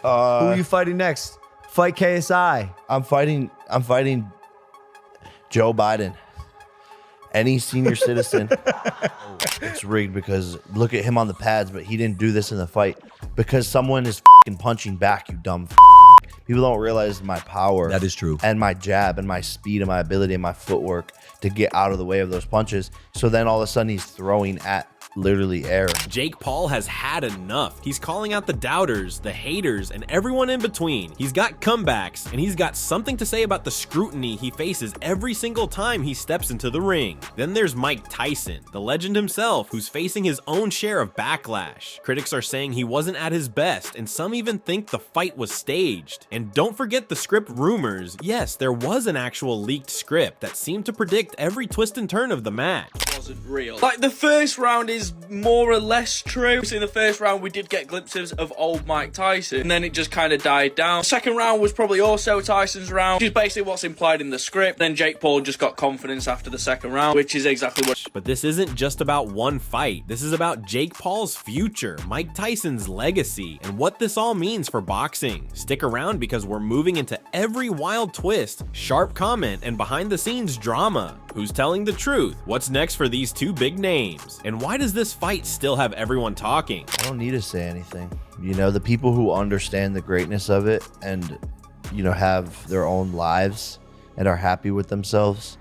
Who are you fighting next? Fight KSI. I'm fighting Joe Biden. Any senior citizen. It's rigged because look at him on the pads, but he didn't do this in the fight because someone is fucking punching back, you dumb People don't realize my power. That is true. And my jab and my speed and my ability and my footwork to get out of the way of those punches. So then all of a sudden he's throwing at literally air. Jake Paul has had enough. He's calling out the doubters, the haters, and everyone in between. He's got comebacks, and he's got something to say about the scrutiny he faces every single time he steps into the ring. Then there's Mike Tyson, the legend himself, who's facing his own share of backlash. Critics are saying he wasn't at his best, and some even think the fight was staged. And don't forget the script rumors. Yes, there was an actual leaked script that seemed to predict every twist and turn of the match. Wasn't real. Like, the first round is more or less true. So in the first round we did get glimpses of old Mike Tyson, and then it just kind of died down. The second round was probably also Tyson's round, which is basically what's implied in the script. Then Jake Paul just got confidence after the second round, which is exactly what. But this isn't just about one fight. This is about Jake Paul's future, Mike Tyson's legacy, and what this all means for boxing. Stick around because we're moving into every wild twist, sharp comment, and behind the scenes drama. Who's telling the truth? What's next for these two big names? And why does this fight still have everyone talking? I don't need to say anything. You know, the people who understand the greatness of it and, you know, have their own lives and are happy with themselves,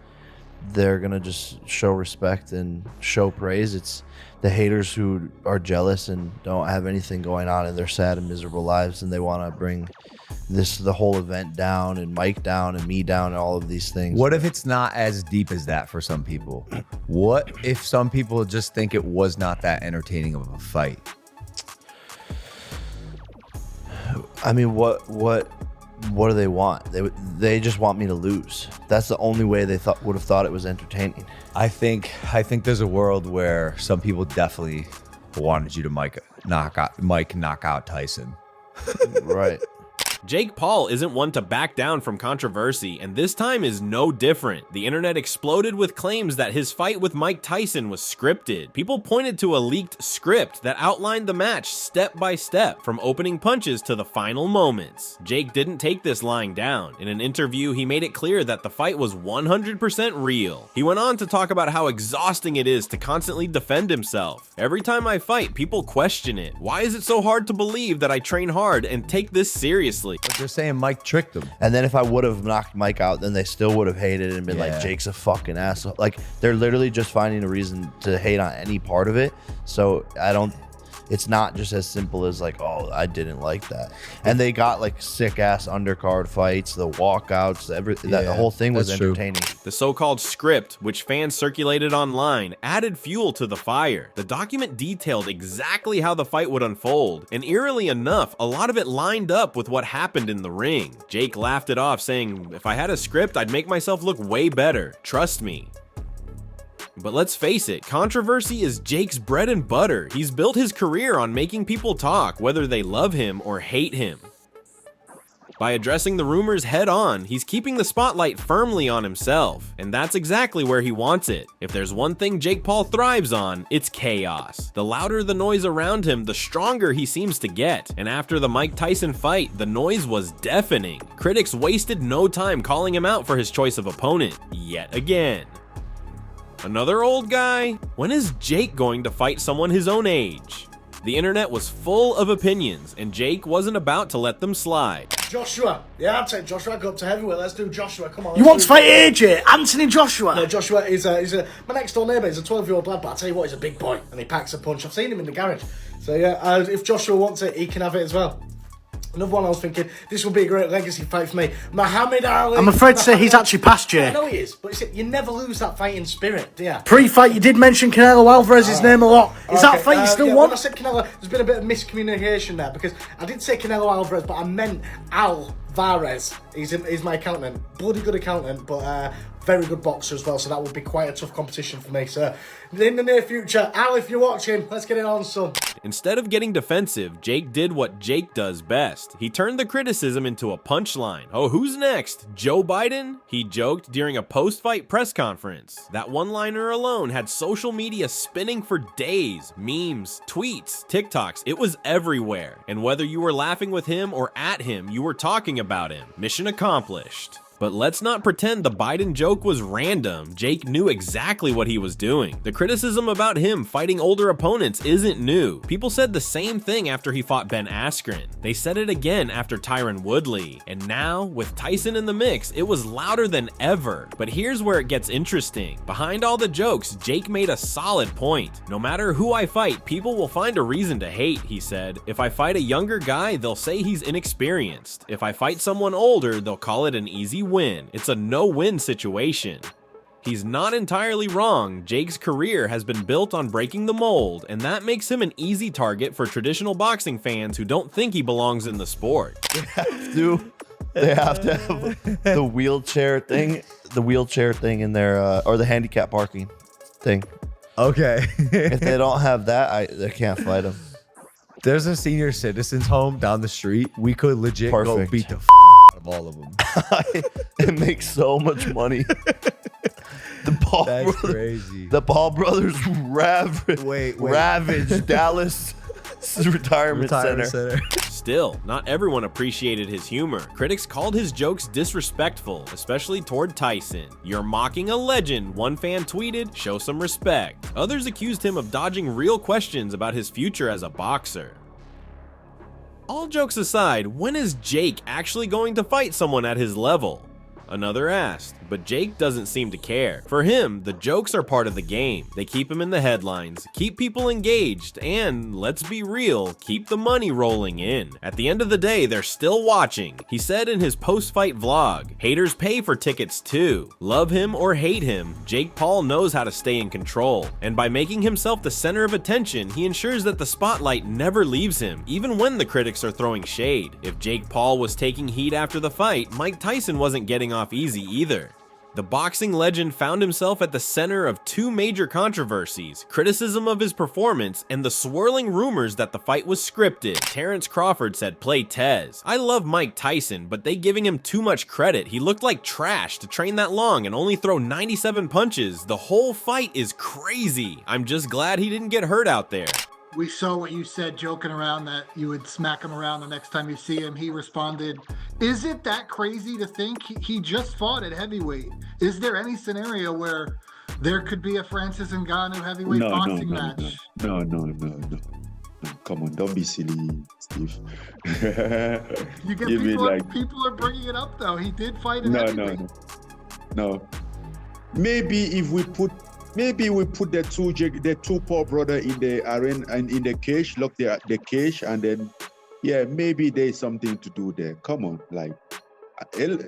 they're going to just show respect and show praise. It's the haters who are jealous and don't have anything going on in their sad and miserable lives, and they want to bring the whole event down and Mike down and me down and all of these things. What if it's not as deep as that for some people? What if some people just think it was not that entertaining of a fight? I mean, what do they want? They just want me to lose. That's the only way they would have thought it was entertaining. I think there's a world where some people definitely wanted you to knock out Tyson. Right. Jake Paul isn't one to back down from controversy, and this time is no different. The internet exploded with claims that his fight with Mike Tyson was scripted. People pointed to a leaked script that outlined the match step by step, from opening punches to the final moments. Jake didn't take this lying down. In an interview, he made it clear that the fight was 100% real. He went on to talk about how exhausting it is to constantly defend himself. Every time I fight, people question it. Why is it so hard to believe that I train hard and take this seriously? But they're saying Mike tricked them. And then if I would have knocked Mike out, then they still would have hated it and been like, Jake's a fucking asshole. Like, they're literally just finding a reason to hate on any part of it. So it's not just as simple as like, oh, I didn't like that. And they got like sick ass undercard fights, the walkouts, the whole thing was entertaining. The so-called script, which fans circulated online, added fuel to the fire. The document detailed exactly how the fight would unfold, and eerily enough, a lot of it lined up with what happened in the ring. Jake laughed it off, saying, "If I had a script, I'd make myself look way better. Trust me." But let's face it, controversy is Jake's bread and butter. He's built his career on making people talk, whether they love him or hate him. By addressing the rumors head on, he's keeping the spotlight firmly on himself, and that's exactly where he wants it. If there's one thing Jake Paul thrives on, it's chaos. The louder the noise around him, the stronger he seems to get. And after the Mike Tyson fight, the noise was deafening. Critics wasted no time calling him out for his choice of opponent, yet again. Another old guy? When is Jake going to fight someone his own age? The internet was full of opinions, and Jake wasn't about to let them slide. Joshua. Yeah, I'll take Joshua. Go up to heavyweight. Let's do Joshua. Come on. You want to fight AJ? Anthony Joshua? No, Joshua is my next door neighbour. He's a 12-year-old lad, but I'll tell you what, he's a big boy, and he packs a punch. I've seen him in the garage. So yeah, if Joshua wants it, he can have it as well. Another one I was thinking, this will be a great legacy fight for me. Muhammad Ali. I'm afraid to say he's actually past Jake. I know he is, but you never lose that fighting spirit, do you? Pre-fight, you did mention Canelo Alvarez's name a lot. Is that fight you still want? When I said Canelo, there's been a bit of miscommunication there, because I did say Canelo Alvarez, but I meant Alvarez. Vares. He's my accountant. Bloody good accountant, but very good boxer as well. So that would be quite a tough competition for me. So in the near future, Al, if you're watching, let's get it on, son. Instead of getting defensive, Jake did what Jake does best. He turned the criticism into a punchline. Oh, who's next? Joe Biden? He joked during a post-fight press conference. That one-liner alone had social media spinning for days. Memes, tweets, TikToks, it was everywhere. And whether you were laughing with him or at him, you were talking about him. Mission accomplished. But let's not pretend the Biden joke was random. Jake knew exactly what he was doing. The criticism about him fighting older opponents isn't new. People said the same thing after he fought Ben Askren. They said it again after Tyron Woodley. And now, with Tyson in the mix, it was louder than ever. But here's where it gets interesting. Behind all the jokes, Jake made a solid point. No matter who I fight, people will find a reason to hate, he said. If I fight a younger guy, they'll say he's inexperienced. If I fight someone older, they'll call it an easy win. It's a no-win situation. He's not entirely wrong. Jake's career has been built on breaking the mold, and that makes him an easy target for traditional boxing fans who don't think he belongs in the sport. They have to have the wheelchair thing in their or the handicap parking thing. Okay. If they don't have that, they can't fight them. There's a senior citizens home down the street. We could legit go Perfect. beat the out of all of them. It makes so much money. That's crazy. The Paul brothers Wait. ravaged Dallas retirement center. Still, not everyone appreciated his humor. Critics called his jokes disrespectful, especially toward Tyson. "You're mocking a legend," one fan tweeted, "show some respect." Others accused him of dodging real questions about his future as a boxer. All jokes aside, when is Jake actually going to fight someone at his level? Another asked, but Jake doesn't seem to care. For him, the jokes are part of the game. They keep him in the headlines, keep people engaged, and, let's be real, keep the money rolling in. At the end of the day, they're still watching. He said in his post-fight vlog, "Haters pay for tickets too. Love him or hate him, Jake Paul knows how to stay in control. And by making himself the center of attention, he ensures that the spotlight never leaves him, even when the critics are throwing shade." If Jake Paul was taking heat after the fight, Mike Tyson wasn't getting off easy either. The boxing legend found himself at the center of two major controversies: criticism of his performance and the swirling rumors that the fight was scripted. Terrence Crawford said, "Play Tez. I love Mike Tyson, but they giving him too much credit. He looked like trash to train that long and only throw 97 punches. The whole fight is crazy. I'm just glad he didn't get hurt out there." We saw what you said, joking around that you would smack him around the next time you see him. He responded, "Is it that crazy to think he just fought at heavyweight? Is there any scenario where there could be a Francis Ngannou heavyweight boxing match?" No. Come on, don't be silly, Steve. You get people are bringing it up though. He did fight at heavyweight. No. Maybe we put the two Paul brother in the arena and in the cage, lock the cage, and then maybe there's something to do there. Come on,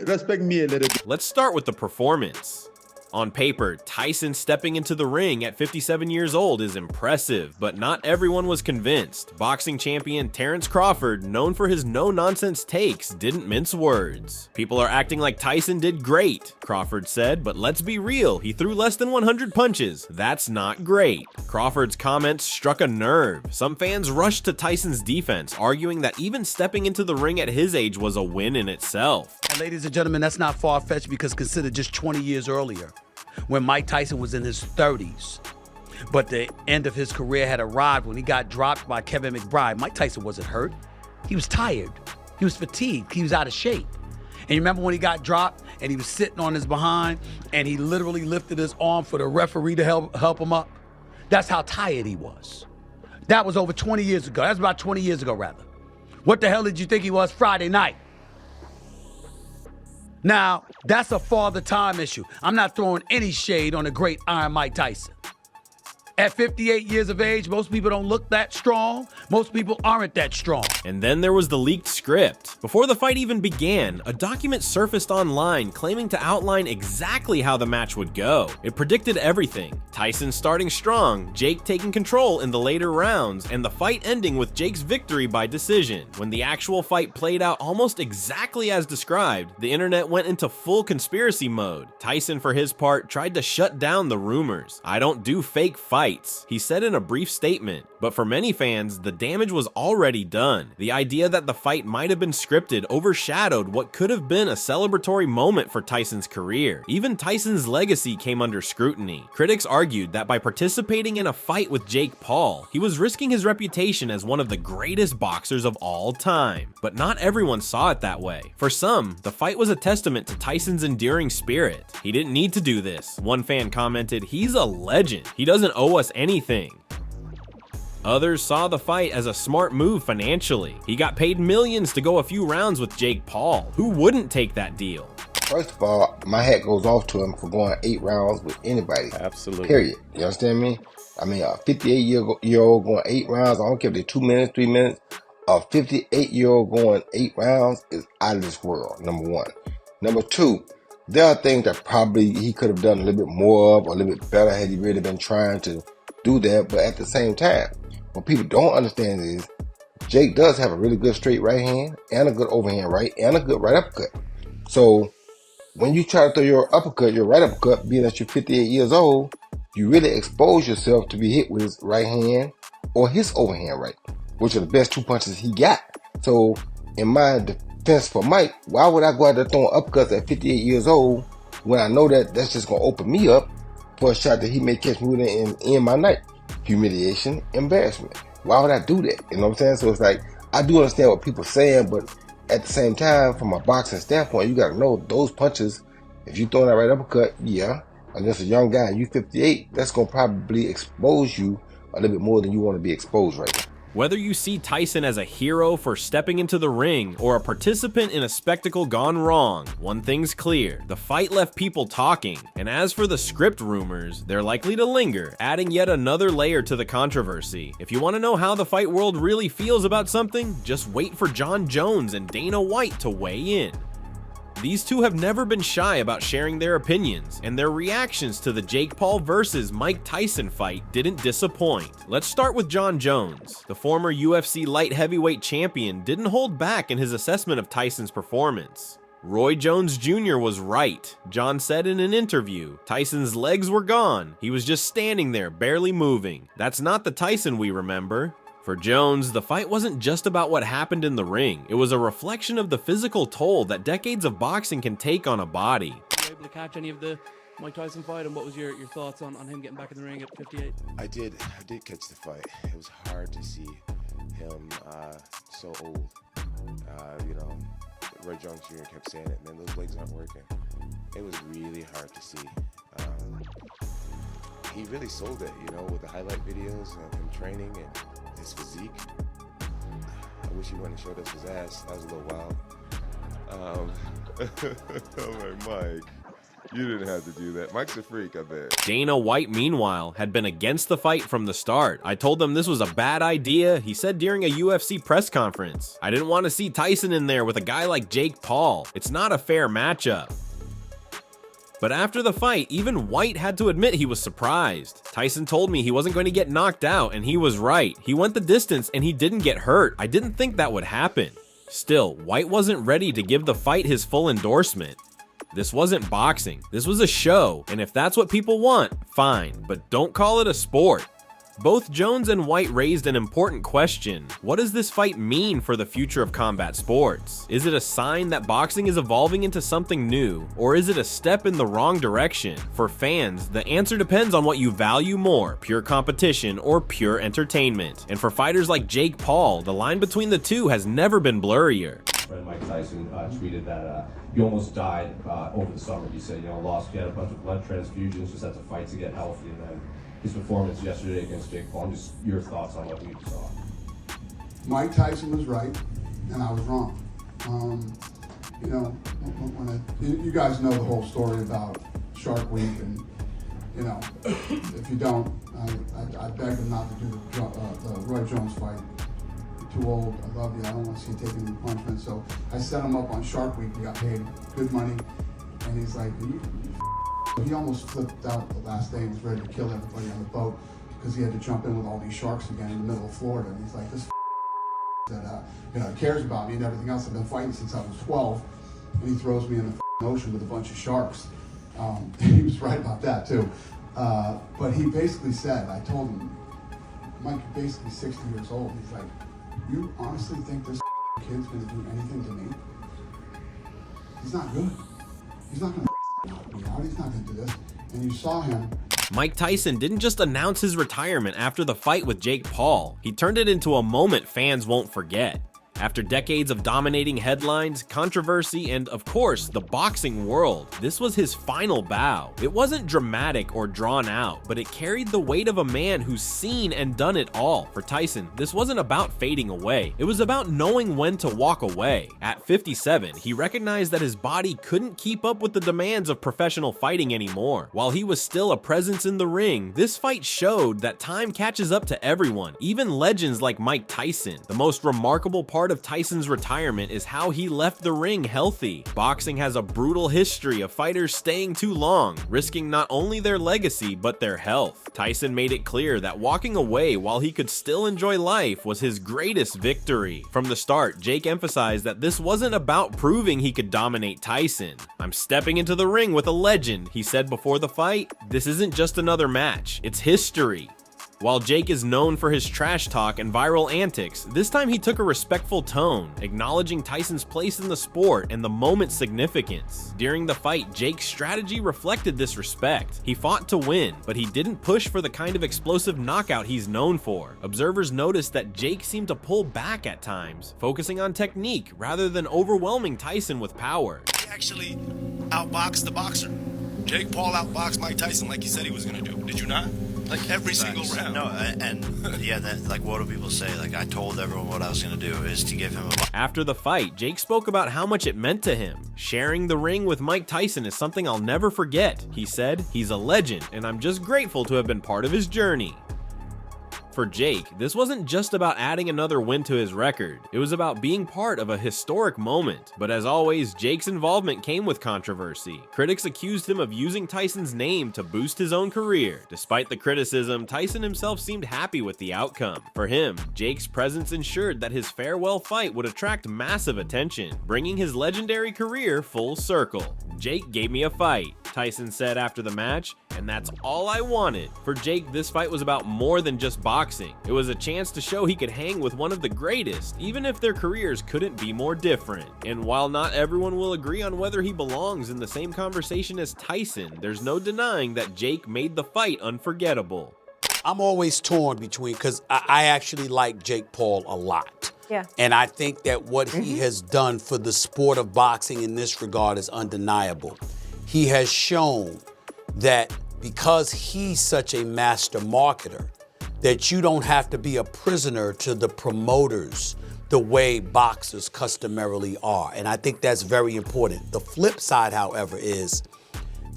respect me a little bit. Let's start with the performance. On paper, Tyson stepping into the ring at 57 years old is impressive, but not everyone was convinced. Boxing champion Terrence Crawford, known for his no-nonsense takes, didn't mince words. "People are acting like Tyson did great," Crawford said, "but let's be real, he threw less than 100 punches. That's not great." Crawford's comments struck a nerve. Some fans rushed to Tyson's defense, arguing that even stepping into the ring at his age was a win in itself. And ladies and gentlemen, that's not far-fetched, because consider just 20 years earlier, when Mike Tyson was in his 30s. But the end of his career had arrived when he got dropped by Kevin McBride. Mike Tyson wasn't hurt. He was tired. He was fatigued. He was out of shape. And you remember when he got dropped and he was sitting on his behind and he literally lifted his arm for the referee to help him up? That's how tired he was. That was over 20 years ago. That's about 20 years ago, rather. What the hell did you think he was Friday night? Now, that's a father time issue. I'm not throwing any shade on the great Iron Mike Tyson. At 58 years of age, most people don't look that strong. Most people aren't that strong. And then there was the leaked script. Before the fight even began, a document surfaced online claiming to outline exactly how the match would go. It predicted everything. Tyson starting strong, Jake taking control in the later rounds, and the fight ending with Jake's victory by decision. When the actual fight played out almost exactly as described, the internet went into full conspiracy mode. Tyson, for his part, tried to shut down the rumors. "I don't do fake fights," he said in a brief statement. But for many fans, the damage was already done. The idea that the fight might have been scripted overshadowed what could have been a celebratory moment for Tyson's career. Even Tyson's legacy came under scrutiny. Critics argued that by participating in a fight with Jake Paul, he was risking his reputation as one of the greatest boxers of all time. But not everyone saw it that way. For some, the fight was a testament to Tyson's enduring spirit. "He didn't need to do this." One fan commented, "He's a legend. He doesn't owe us anything." Others saw the fight as a smart move financially. He got paid millions to go a few rounds with Jake Paul. Who wouldn't take that deal? First of all, my hat goes off to him for going 8 rounds with anybody. Absolutely. Period. You understand me? I mean, a 58-year-old going 8 rounds, I don't care if they're 2 minutes, 3 minutes. A 58-year-old going 8 rounds is out of this world, number one. Number two, there are things that probably he could have done a little bit more of or a little bit better had he really been trying to do that. But at the same time, what people don't understand is Jake does have a really good straight right hand and a good overhand right and a good right uppercut. So when you try to throw your uppercut, your right uppercut, being that you're 58 years old, you really expose yourself to be hit with his right hand or his overhand right, which are the best 2 punches he got. So in my defense for Mike, why would I go out there throwing uppercuts at 58 years old when I know that that's just going to open me up for a shot that he may catch me with and end my night? Humiliation, embarrassment. Why would I do that? You know what I'm saying? So it's like, I do understand what people are saying, but at the same time, from a boxing standpoint, you got to know those punches, if you throw that right uppercut, yeah, against a young guy, you 58, that's going to probably expose you a little bit more than you want to be exposed right now. Whether you see Tyson as a hero for stepping into the ring or a participant in a spectacle gone wrong, one thing's clear: the fight left people talking. And as for the script rumors, they're likely to linger, adding yet another layer to the controversy. If you want to know how the fight world really feels about something, just wait for Jon Jones and Dana White to weigh in. These two have never been shy about sharing their opinions, and their reactions to the Jake Paul versus Mike Tyson fight didn't disappoint. Let's start with Jon Jones. The former UFC light heavyweight champion didn't hold back in his assessment of Tyson's performance. Roy Jones Jr. was right. Jon said in an interview, "Tyson's legs were gone. He was just standing there, barely moving. That's not the Tyson we remember." For Jones, the fight wasn't just about what happened in the ring. It was a reflection of the physical toll that decades of boxing can take on a body. Were you able to catch any of the Mike Tyson fight, and what was your thoughts on him getting back in the ring at 58? I did catch the fight. It was hard to see him so old. Roy Jones Jr. kept saying it, man, those legs aren't working. It was really hard to see. He really sold it, with the highlight videos of him training and his physique. I wish he went and showed us his ass. That was a little wild. I'm like, Mike, you didn't have to do that. Mike's a freak, I bet. Dana White, meanwhile, had been against the fight from the start. "I told them this was a bad idea," he said during a UFC press conference. "I didn't want to see Tyson in there with a guy like Jake Paul. It's not a fair matchup." But after the fight, even White had to admit he was surprised. "Tyson told me he wasn't going to get knocked out, and he was right. He went the distance and he didn't get hurt. I didn't think that would happen." Still, White wasn't ready to give the fight his full endorsement. This wasn't boxing. This was a show, and if that's what people want, fine, but don't call it a sport. Both Jones and White raised an important question. What does this fight mean for the future of combat sports? Is it a sign that boxing is evolving into something new, or is it a step in the wrong direction? For fans, the answer depends on what you value more, pure competition or pure entertainment. And for fighters like Jake Paul, the line between the two has never been blurrier. Mike Tyson tweeted that you almost died over the summer. He said, you had a bunch of blood transfusions, just had to fight to get healthy, and then his performance yesterday against Jake Paul. Just your thoughts on what we saw. Mike Tyson was right, and I was wrong. You guys know the whole story about Shark Week and You know, if you don't, I begged him not to do the Roy Jones fight. You're too old. I love you. I don't want to see you taking any punishment. So I set him up on Shark Week. We got paid good money, and he's like, he almost flipped out the last day and was ready to kill everybody on the boat because he had to jump in with all these sharks again in the middle of Florida. And he's like, this that cares about me and everything else. I've been fighting since I was 12, and he throws me in the ocean with a bunch of sharks. He was right about that too. But he basically said, I told him, Mike, you're basically 60 years old. He's like, you honestly think this kid's gonna do anything to me? He's not good. He's not gonna knock me out. He's not gonna do this. And you saw him. Mike Tyson didn't just announce his retirement after the fight with Jake Paul. He turned it into a moment fans won't forget. After decades of dominating headlines, controversy, and of course, the boxing world, this was his final bow. It wasn't dramatic or drawn out, but it carried the weight of a man who's seen and done it all. For Tyson, this wasn't about fading away. It was about knowing when to walk away. At 57, he recognized that his body couldn't keep up with the demands of professional fighting anymore. While he was still a presence in the ring, this fight showed that time catches up to everyone, even legends like Mike Tyson. The most remarkable part of Tyson's retirement is how he left the ring healthy. Boxing has a brutal history of fighters staying too long, risking not only their legacy but their health. Tyson made it clear that walking away while he could still enjoy life was his greatest victory. From the start, Jake emphasized that this wasn't about proving he could dominate Tyson. "I'm stepping into the ring with a legend," he said before the fight. "This isn't just another match, it's history." While Jake is known for his trash talk and viral antics, this time he took a respectful tone, acknowledging Tyson's place in the sport and the moment's significance. During the fight, Jake's strategy reflected this respect. He fought to win, but he didn't push for the kind of explosive knockout he's known for. Observers noticed that Jake seemed to pull back at times, focusing on technique rather than overwhelming Tyson with power. He actually outboxed the boxer. Jake Paul outboxed Mike Tyson like he said he was going to do. Did you not? Like every single round. No, and yeah, like what do people say? Like I told everyone what I was gonna do is to give him a. After the fight, Jake spoke about how much it meant to him. "Sharing the ring with Mike Tyson is something I'll never forget," he said. "He's a legend, and I'm just grateful to have been part of his journey." For Jake, this wasn't just about adding another win to his record. It was about being part of a historic moment. But as always, Jake's involvement came with controversy. Critics accused him of using Tyson's name to boost his own career. Despite the criticism, Tyson himself seemed happy with the outcome. For him, Jake's presence ensured that his farewell fight would attract massive attention, bringing his legendary career full circle. "Jake gave me a fight," Tyson said after the match, "and that's all I wanted." For Jake, this fight was about more than just boxing. It was a chance to show he could hang with one of the greatest, even if their careers couldn't be more different. And while not everyone will agree on whether he belongs in the same conversation as Tyson, there's no denying that Jake made the fight unforgettable. I'm always torn between, because I actually like Jake Paul a lot. Yeah. And I think that what he has done for the sport of boxing in this regard is undeniable. He has shown that because he's such a master marketer, that you don't have to be a prisoner to the promoters the way boxers customarily are. And I think that's very important. The flip side, however, is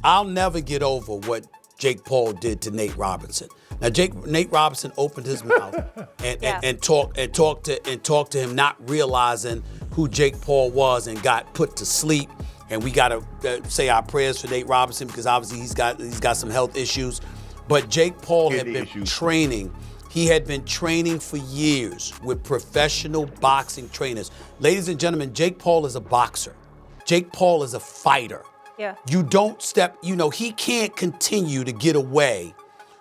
I'll never get over what Jake Paul did to Nate Robinson. Now, Nate Robinson opened his mouth and talked to him, not realizing who Jake Paul was, and got put to sleep. And we got to say our prayers for Nate Robinson, because obviously he's got some health issues. But Jake Paul had been training. He had been training for years with professional boxing trainers. Ladies and gentlemen, Jake Paul is a boxer. Jake Paul is a fighter. Yeah. You don't step, he can't continue to get away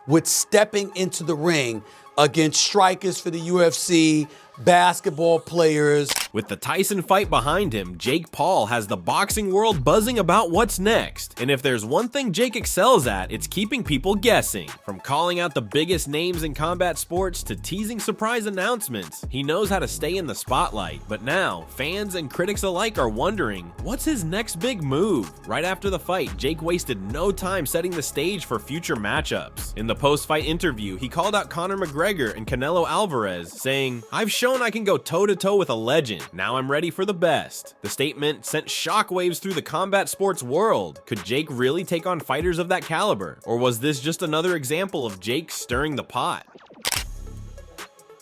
with stepping into the ring against strikers for the UFC, basketball players. With the Tyson fight behind him, Jake Paul has the boxing world buzzing about what's next. And if there's one thing Jake excels at, it's keeping people guessing. From calling out the biggest names in combat sports to teasing surprise announcements, he knows how to stay in the spotlight. But now, fans and critics alike are wondering, what's his next big move? Right after the fight, Jake wasted no time setting the stage for future matchups. In the post-fight interview, he called out Conor McGregor and Canelo Alvarez, saying, "I've shown I can go toe-to-toe with a legend. Now I'm ready for the best. The statement sent shockwaves through the combat sports world. Could Jake really take on fighters of that caliber? Or was this just another example of Jake stirring the pot?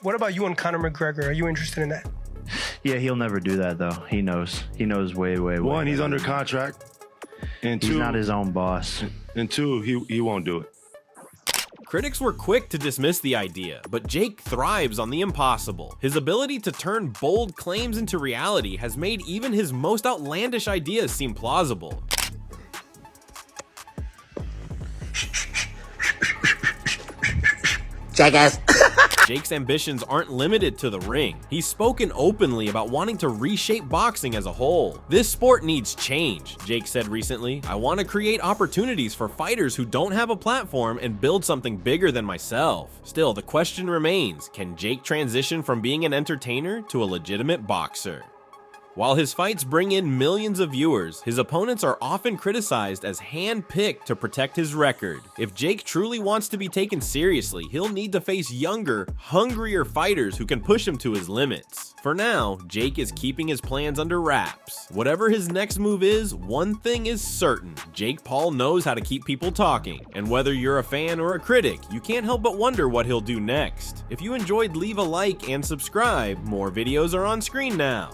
What about you and Conor McGregor? Are you interested in that? Yeah, he'll never do that though. He knows. He knows way. One, he's under contract. And he's two, not his own boss. And two, he won't do it. Critics were quick to dismiss the idea, but Jake thrives on the impossible. His ability to turn bold claims into reality has made even his most outlandish ideas seem plausible. Jackass. Jake's ambitions aren't limited to the ring. He's spoken openly about wanting to reshape boxing as a whole. This sport needs change, Jake said recently. I want to create opportunities for fighters who don't have a platform and build something bigger than myself. Still, the question remains, can Jake transition from being an entertainer to a legitimate boxer? While his fights bring in millions of viewers, his opponents are often criticized as hand-picked to protect his record. If Jake truly wants to be taken seriously, he'll need to face younger, hungrier fighters who can push him to his limits. For now, Jake is keeping his plans under wraps. Whatever his next move is, one thing is certain. Jake Paul knows how to keep people talking, and whether you're a fan or a critic, you can't help but wonder what he'll do next. If you enjoyed, leave a like and subscribe. More videos are on screen now.